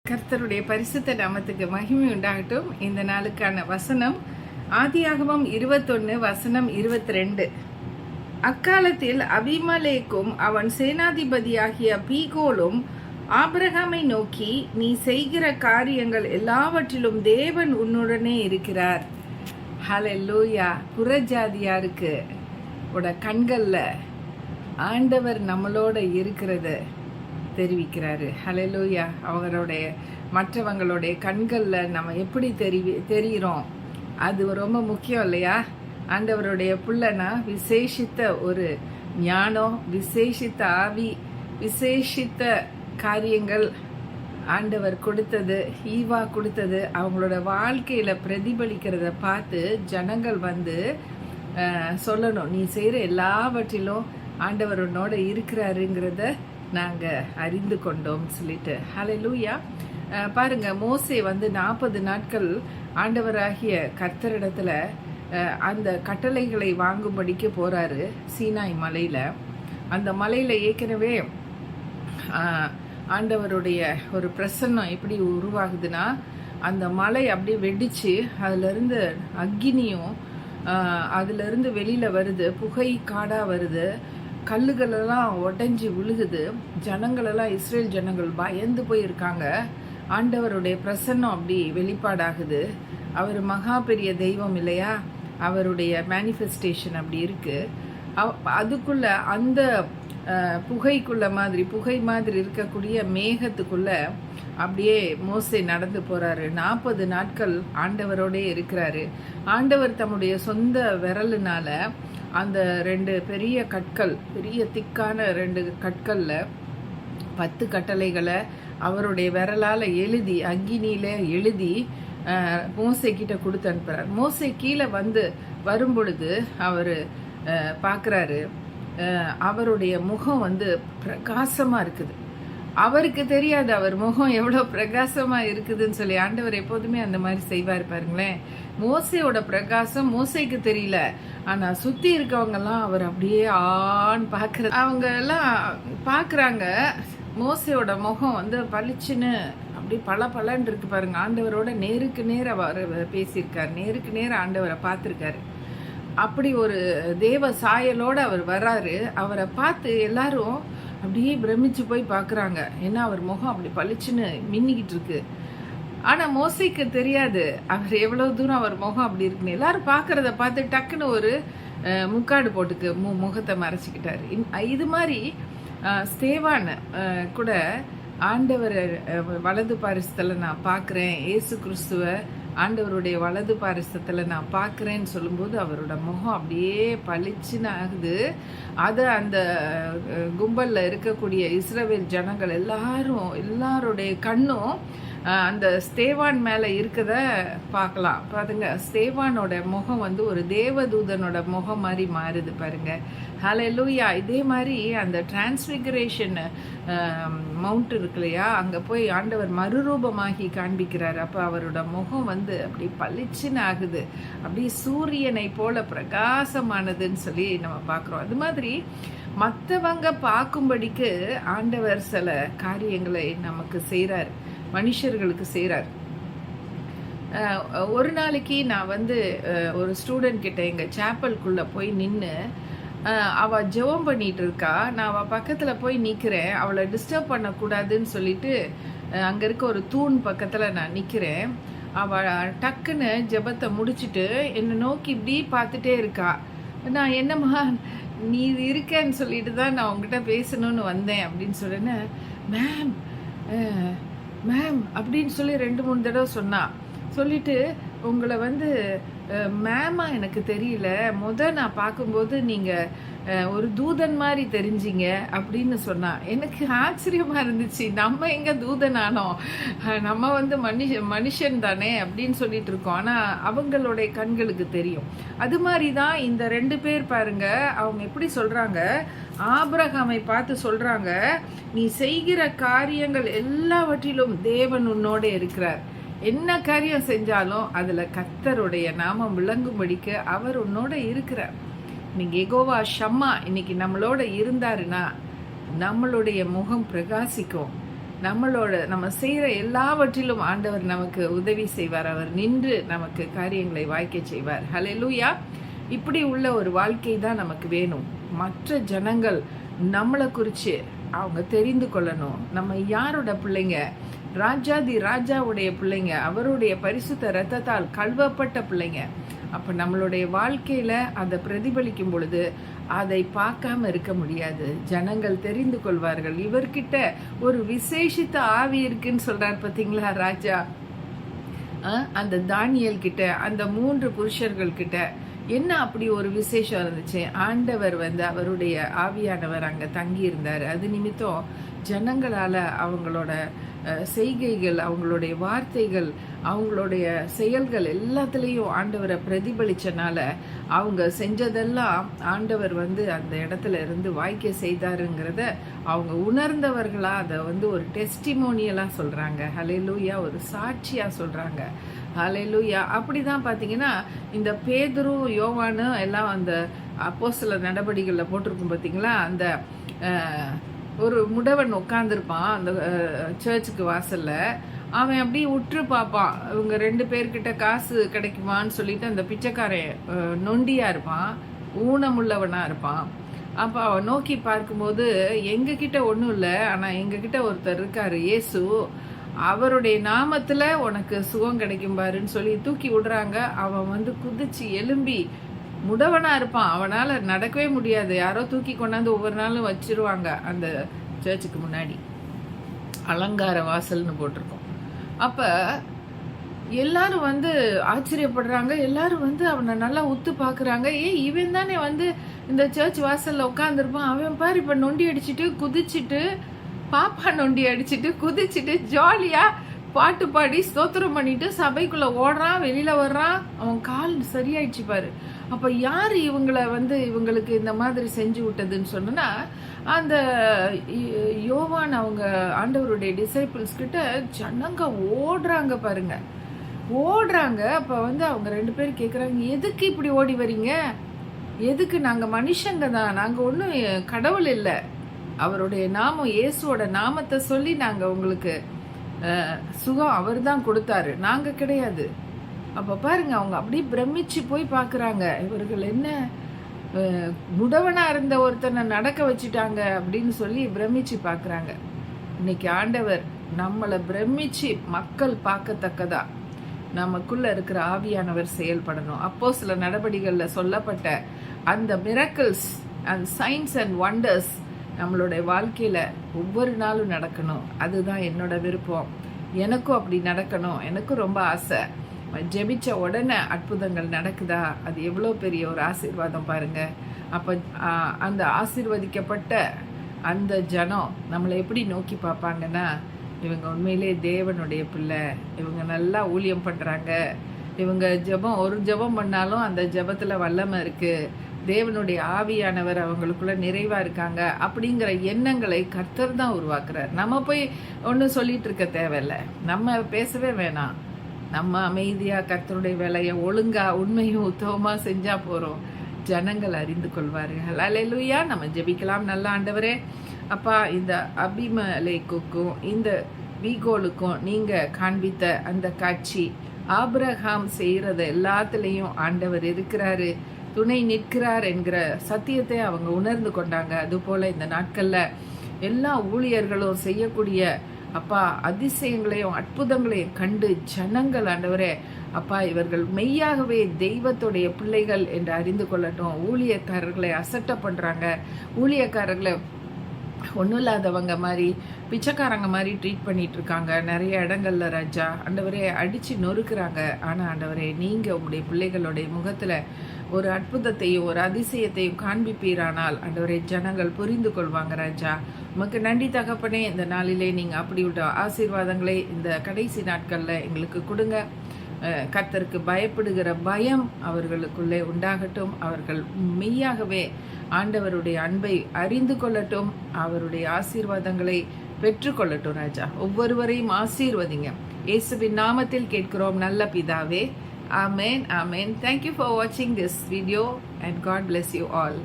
கர்த்தருடைய பரிசுத்த நாமத்துக்கு மகிமை உண்டாகட்டும். இந்த நாளுக்கான வசனம் ஆதியாகமம் 21 வசனம் 22. அக்காலத்தில் அபிமலேக்கும் அவன் சேனாதிபதியாகிய பீகோலும் ஆபிரகாமை நோக்கி, நீ செய்கிற காரியங்கள் எல்லாவற்றிலும் தேவன் உன்னுடனே இருக்கிறார். ஹல்லேலூயா. புறஜாதியாருக்கு கண்கள்ல ஆண்டவர் நம்மளோட இருக்கிறது தெரிவிக்கிறாரு. ஹல்லேலூயா. அவங்களுடைய மற்றவங்களுடைய கண்களில் நம்ம எப்படி தெரிகிறோம், அது ரொம்ப முக்கியம் இல்லையா? ஆண்டவருடைய புள்ளனா விசேஷித்த ஒரு ஞானம், விசேஷித்த ஆவி, விசேஷித்த காரியங்கள் ஆண்டவர் கொடுத்தது, ஈவா கொடுத்தது அவங்களோட வாழ்க்கையில பிரதிபலிக்கிறத பார்த்து ஜனங்கள் வந்து சொல்லணும், நீ செய்கிற எல்லாவற்றிலும் ஆண்டவர் உன்னோட இருக்கிறாருங்கிறத நாங்கள் அறிந்து கொண்டோம் சொல்லிட்டு. ஹல்லேலூயா. பாருங்க, மோசே வந்து 40 நாட்கள் ஆண்டவராகிய கர்த்தரிடத்துல அந்த கட்டளைகளை வாங்கும்படிக்கு போறாரு சீனாய் மலையில. அந்த மலையில ஏற்கனவே ஆண்டவருடைய ஒரு பிரசன்னம் எப்படி உருவாகுதுன்னா, அந்த மலை அப்படியே வெடிச்சு அதுல இருந்து அக்கினியும் அதுல இருந்து வெளியில வருது, புகை காடா வருது, கல்லுகளெல்லாம் உடஞ்சி விழுகுது. ஜனங்களெல்லாம், இஸ்ரேல் ஜனங்கள் பயந்து போயிருக்காங்க. ஆண்டவருடைய பிரசன்னம் அப்படி வெளிப்பாடாகுது. அவர் மகா பெரிய தெய்வம் இல்லையா? அவருடைய மேனிஃபெஸ்டேஷன் அப்படி இருக்கு. அதுக்குள்ள அந்த புகை மாதிரி இருக்கக்கூடிய மேகத்துக்குள்ள அப்படியே மோசே நடந்து போறாரு. 40 நாட்கள் ஆண்டவரோட இருக்கிறாரு. ஆண்டவர் தம்முடைய சொந்த விரலுனால அந்த 2 பெரிய கற்கள், பெரிய திக்கான 2 கற்கள்ல 10 கட்டளைகளை அவருடைய விரலால எழுதி, அக்கினியில எழுதி மோசே கிட்ட கொடுத்து அனுப்புறாரு. மோசே கீழே வரும் பொழுது அவரு பாக்குறாரு, அவருடைய முகம் வந்து பிரகாசமா இருக்குது. அவருக்கு தெரியாது அவர் முகம் எவ்வளவு பிரகாசமா இருக்குதுன்னு சொல்லி. ஆண்டவர் எப்போதுமே அந்த மாதிரி செய்வார் பாருங்களேன். மோசையோட பிரகாசம் மோசைக்கு தெரியல, ஆனா சுத்தி இருக்கவங்க எல்லாம் அவர் அப்படியே பாக்குறது. அவங்க எல்லாம் பாக்குறாங்க, மோசையோட முகம் வந்து பளிச்சுன்னு அப்படி பளபளன்னு இருக்கு பாருங்க. ஆண்டவரோட நேருக்கு நேர அவர் பேசியிருக்காரு, நேருக்கு நேர ஆண்டவரை பார்த்திருக்காரு. அப்படி ஒரு தேவ சாயலோட அவர் வர்றாரு. அவரை பார்த்து எல்லாரும் அப்படியே பிரமிச்சு போய் பார்க்குறாங்க. ஏன்னா அவர் முகம் அப்படி பளிச்சுன்னு மின்னிக்கிட்டு இருக்கு. ஆனா மோசைக்கு தெரியாது அவர் எவ்வளவு தூரம் அவர் முகம் அப்படி இருக்குன்னு. எல்லாரும் பார்க்கறத பார்த்து டக்குன்னு ஒரு முக்காடு போட்டுக்கு முகத்தை மறைச்சிக்கிட்டாரு. இது மாதிரி ஸ்தேவான் கூட ஆண்டவர் வலது பாரிசத்துல நான் பார்க்குறேன், இயேசு கிறிஸ்துவ ஆண்டவருடைய வலது பாரிசத்துல நான் பார்க்குறேன்னு சொல்லும்போது அவரோட முகம் அப்படியே பளிச்சுன்னு ஆகுது. அதை அந்த கும்பல்ல இருக்கக்கூடிய இஸ்ரவேல் ஜனங்கள் எல்லாருடைய கண்ணும் அந்த ஸ்தேவான் மேல இருக்கத பார்க்கலாம். பாருங்க, ஸ்தேவானோட முகம் வந்து ஒரு தேவதூதனோட முகம் மாதிரி மாறுது பாருங்க. ஹல்லேலூயா. இதே மாதிரி அந்த டிரான்ஸ்பிகரேஷன் மவுண்ட் இருக்கு இல்லையா, அங்க போய் ஆண்டவர் மறுரூபமாகி காண்பிக்கிறார். அப்ப அவரோட முகம் வந்து அப்படி பளிச்சுன்னு ஆகுது, அப்படி சூரியனை போல பிரகாசமானதுன்னு சொல்லி நம்ம பார்க்கிறோம். அது மாதிரி மற்றவங்க பார்க்கும்படிக்கு ஆண்டவர் சில காரியங்களை நமக்கு செய்கிறார், மனுஷர்களுக்கு செய்கிறார். ஒரு நாளைக்கு நான் வந்து ஒரு ஸ்டூடெண்ட் கிட்ட எங்கள் சேப்பலுக்குள்ள போய் நின்று அவள் ஜெபம் பண்ணிட்டு இருக்கா. நான் அவள் பக்கத்தில் போய் நிற்கிறேன், அவளை டிஸ்டர்ப் பண்ணக்கூடாதுன்னு சொல்லிட்டு அங்கே இருக்க ஒரு தூண் பக்கத்தில் நான் நிற்கிறேன். அவள் டக்குன்னு ஜெபத்தை முடிச்சுட்டு என்னை நோக்கி இப்படி பார்த்துட்டே இருக்கா. நான் என்னம்மா நீ இருக்கேன்னு சொல்லிட்டு தான் நான் உங்ககிட்ட பேசணும்னு வந்தேன் அப்படின்னு சொன்னேன்னு, மேம் மேம் அப்படின்னு சொல்லி 2-3 தடவை சொன்னா. சொல்லிட்டு, உங்களை வந்து மேமா எனக்கு தெரியல, நான் பார்க்கும்போது நீங்க ஒரு தூதன் மாதிரி தெரிஞ்சிங்க அப்படின்னு சொன்னா. எனக்கு ஆச்சரியமா இருந்துச்சு. நம்ம எங்க தூதன் ஆனோம், நம்ம வந்து மனுஷன் தானே அப்படின்னு சொல்லிட்டு இருக்கோம். ஆனா அவங்களுடைய கண்களுக்கு தெரியும். அது மாதிரிதான் இந்த 2 பேர் பாருங்க, அவங்க எப்படி சொல்றாங்க, ஆபிரகாமை பார்த்து சொல்றாங்க, நீ செய்கிற காரியங்கள் எல்லாவற்றிலும் தேவன் உன்னோட இருக்கிறார். என்ன காரியம் செஞ்சாலும் அதுல கர்த்தருடைய நாமம் விளங்கும்படிக்கு அவர் உன்னோட இருக்கிறார். நீங்க யெகோவா ஷம்மா இன்னைக்கு நம்மளோட இருந்தாருன்னா நம்மளுடைய முகம் பிரகாசிக்கும். நம்ம செய்கிற எல்லாவற்றிலும் ஆண்டவர் நமக்கு உதவி செய்வார். அவர் நின்று நமக்கு காரியங்களை வாய்க்க செய்வார். ஹல்லேலூயா. இப்படி உள்ள ஒரு வாழ்க்கை தான் நமக்கு வேணும். மற்ற ஜனங்கள் நம்மளை குறித்து அவங்க தெரிந்து கொள்ளணும். நம்ம யாரோட பிள்ளைங்க? ராஜாதி ராஜாவுடைய பிள்ளைங்க, அவருடைய பரிசுத்த இரத்தத்தால் கழுவப்பட்ட பிள்ளைங்க. அப்போ நம்மளுடைய வாழ்க்கையில் அதை பிரதிபலிக்கும் பொழுது அதை பார்க்காம இருக்க முடியாது. ஜனங்கள் தெரிந்து கொள்வார்கள். இவர்கிட்ட ஒரு விசேஷித்த ஆவி இருக்குன்னு சொல்றார் பார்த்தீங்களா ராஜா. அந்த தானியேல் கிட்ட, அந்த 3 புருஷர்கள் கிட்ட என்ன அப்படி ஒரு விசேஷம் இருந்துச்சு? ஆண்டவர் அவருடைய ஆவியானவர் அங்கே தங்கி இருந்தார். அது நிமித்தம் ஜனங்களால் அவங்களோட செய்கைகள், அவங்களுடைய வார்த்தைகள், அவங்களுடைய செயல்கள் எல்லாத்துலேயும் ஆண்டவரை பிரதிபலிச்சனால அவங்க செஞ்சதெல்லாம் ஆண்டவர் அந்த இடத்துல இருந்து வாய்க்க செய்தாருங்கிறத அவங்க உணர்ந்தவர்களாக அதை ஒரு டெஸ்டிமோனியலாக சொல்கிறாங்க. ஹல்லேலூயா. ஒரு சாட்சியாக சொல்கிறாங்க. ஹல்லேலூயா. அப்படி தான் பார்த்தீங்கன்னா இந்த பேதுரு, யோவானு எல்லாம் அந்த அப்போஸ்தலர் நடபடிகளில் போட்டிருக்கும் பார்த்தீங்களா. அந்த ஒரு முடவன் உட்காந்துருப்பான் அந்த சர்ச்சுக்கு வாசலில். அவன் அப்படியே உற்று பார்ப்பான், இவங்க 2 பேர்கிட்ட காசு கிடைக்குமான்னு சொல்லிட்டு. அந்த பிச்சைக்காரன் நொண்டியாக இருப்பான், ஊனமுள்ளவனாக இருப்பான். அப்போ அவன் நோக்கி பார்க்கும்போது எங்ககிட்ட ஒன்றும் இல்லை, ஆனால் எங்ககிட்ட ஒருத்தர் இருக்கார் இயேசு, அவருடைய நாமத்தில் உனக்கு சுகம் கிடைக்கும் பாருன்னு சொல்லி தூக்கி விடுறாங்க. அவன் குதிச்சு எழும்பி, முடவனாக இருப்பான், அவனால் நடக்கவே முடியாது. யாரோ தூக்கி கொண்டாந்து ஒவ்வொரு நாளும் வச்சிருவாங்க அந்த சர்ச்சுக்கு முன்னாடி. அலங்கார வாசல்னு போட்டிருக்கோம். அப்போ எல்லாரும் ஆச்சரியப்படுறாங்க. எல்லாரும் அவனை நல்லா உத்து பார்க்குறாங்க. இவன் தானே இந்த சர்ச் வாசலில் உட்காந்துருப்பான். அவன் பாரு இப்போ நொண்டி அடிச்சுட்டு குதிச்சுட்டு, பாப்பா நொண்டி அடிச்சுட்டு குதிச்சுட்டு ஜாலியாக பாட்டு பாடி ஸ்தோத்திரம் பண்ணிட்டு சபைக்குள்ளே ஓடுறான், வெளியில் வர்றான். அவன் கால் சரியாயிடுச்சு பாரு. அப்போ யார் இவங்களுக்கு இந்த மாதிரி செஞ்சு விட்டதுன்னு சொன்னா, அந்த யோவான் அவங்க ஆண்டவருடைய டிசைபிள்ஸ் கிட்ட ஜனங்க ஓடுறாங்க பாருங்க, ஓடுறாங்க. அப்போ அவங்க 2 பேர் கேட்குறாங்க, எதுக்கு இப்படி ஓடி வரீங்க? எதுக்கு? நாங்கள் மனுஷங்க தான், நாங்கள் ஒன்றும் கடவுள் இல்லை. அவருடைய நாமம், இயேசுவோட நாமத்தை சொல்லி நாங்கள் உங்களுக்கு சுகம் அவர் தான் கொடுத்தாரு, நாங்கள் கிடையாது. அப்போ பாருங்க, அவங்க அப்படியே பிரமிச்சு போய் பார்க்குறாங்க. இவர்கள் என்ன முடவனாக இருந்த ஒருத்தனை நடக்க வச்சுட்டாங்க அப்படின்னு சொல்லி பிரமிச்சு பார்க்குறாங்க. இன்னைக்கு ஆண்டவர் நம்மளை பிரமிச்சு மக்கள் பார்க்கத்தக்கதா நமக்குள்ள இருக்கிற ஆவியானவர் செயல்படணும். அப்போ சில நடவடிக்கைகளில் சொல்லப்பட்ட அந்த miracles and science and wonders நம்மளுடைய வாழ்க்கையில் ஒவ்வொரு நாளும் நடக்கணும். அதுதான் என்னோட விருப்பம். எனக்கும் அப்படி நடக்கணும், எனக்கும் ரொம்ப ஆசை. ஜெபிச்ச உடனே அற்புதங்கள் நடக்குதா, அது எவ்வளோ பெரிய ஒரு ஆசீர்வாதம் பாருங்கள். அப்போ அந்த ஆசீர்வதிக்கப்பட்ட அந்த ஜனம் நம்மளை எப்படி நோக்கி பார்ப்பாங்கன்னா, இவங்க உண்மையிலே தேவனுடைய பிள்ளை, இவங்க நல்லா ஊழியம் பண்ணுறாங்க, இவங்க ஒரு ஜெபம் பண்ணாலும் அந்த ஜெபத்தில் வல்லமை இருக்குது, தேவனுடைய ஆவியானவர் அவங்களுக்குள்ள நிறைவாக இருக்காங்க அப்படிங்கிற எண்ணங்களை கர்த்தர் தான் உருவாக்குறார். நம்ம போய் ஒன்றும் சொல்லிட்டு இருக்க தேவையில்லை, நம்ம பேசவே வேணாம். நம்ம அமைதியாக கர்த்தருடைய வேலையை ஒழுங்காக உண்மையும் உத்தவமாக செஞ்சால் போகிறோம், ஜனங்கள் அறிந்து கொள்வார்கள். அல்லேலூயா. நம்ம ஜெபிக்கலாம். நல்ல ஆண்டவரே, அப்பா, இந்த அபிமலேக்குக்கும் இந்த வீகோலுக்கும் நீங்கள் காண்பித்த அந்த காட்சி, ஆபிரகாம் செய்கிறத எல்லாத்துலேயும் ஆண்டவர் இருக்கிறாரு, துணை நிற்கிறார் என்கிற சத்தியத்தை அவங்க உணர்ந்து கொண்டாங்க. அதுபோல் இந்த நாட்களில் எல்லா ஊழியர்களும் செய்யக்கூடிய அப்பா அதிசயங்களையும் அற்புதங்களையும் கண்டு ஜனங்கள் ஆண்டவரே அப்பா இவர்கள் மெய்யாகவே தெய்வத்துடைய பிள்ளைகள் என்று அறிந்து கொள்ளட்டும். ஊழியக்காரர்களை அசட்ட பண்ணுறாங்க, ஊழியக்காரர்களை ஒன்றும் இல்லாதவங்க மாதிரி பிச்சைக்காரங்க மாதிரி ட்ரீட் பண்ணிட்டு இருக்காங்க நிறைய இடங்கள்ல ராஜா. ஆண்டவரே அடித்து நொறுக்குறாங்க. ஆனால் ஆண்டவரே நீங்கள் உங்களுடைய பிள்ளைகளுடைய முகத்தில் ஒரு அற்புதத்தையும் ஒரு அதிசயத்தையும் காண்பிப்பீரானால் ஆண்டவரே ஜனங்கள் புரிந்து கொள்வாங்க ராஜா. உமக்கு நன்றி தகப்பனே. இந்த நாளிலே நீங்கள் அப்படி விட்ட ஆசீர்வாதங்களை இந்த கடைசி நாட்களில் எங்களுக்கு கொடுங்க. கர்த்தருக்கு பயப்படுகிற பயம் அவர்களுக்குள்ளே உண்டாகட்டும். அவர்கள் மெய்யாகவே ஆண்டவருடைய அன்பை அறிந்து கொள்ளட்டும், அவருடைய ஆசீர்வாதங்களை பெற்றுக்கொள்ளட்டும் ராஜா. ஒவ்வொருவரையும் ஆசீர்வதிங்க. இயேசுவின் நாமத்தில் கேட்கிறோம் நல்ல பிதாவே. ஆமென், ஆமென். Thank you for watching this video and God bless you all.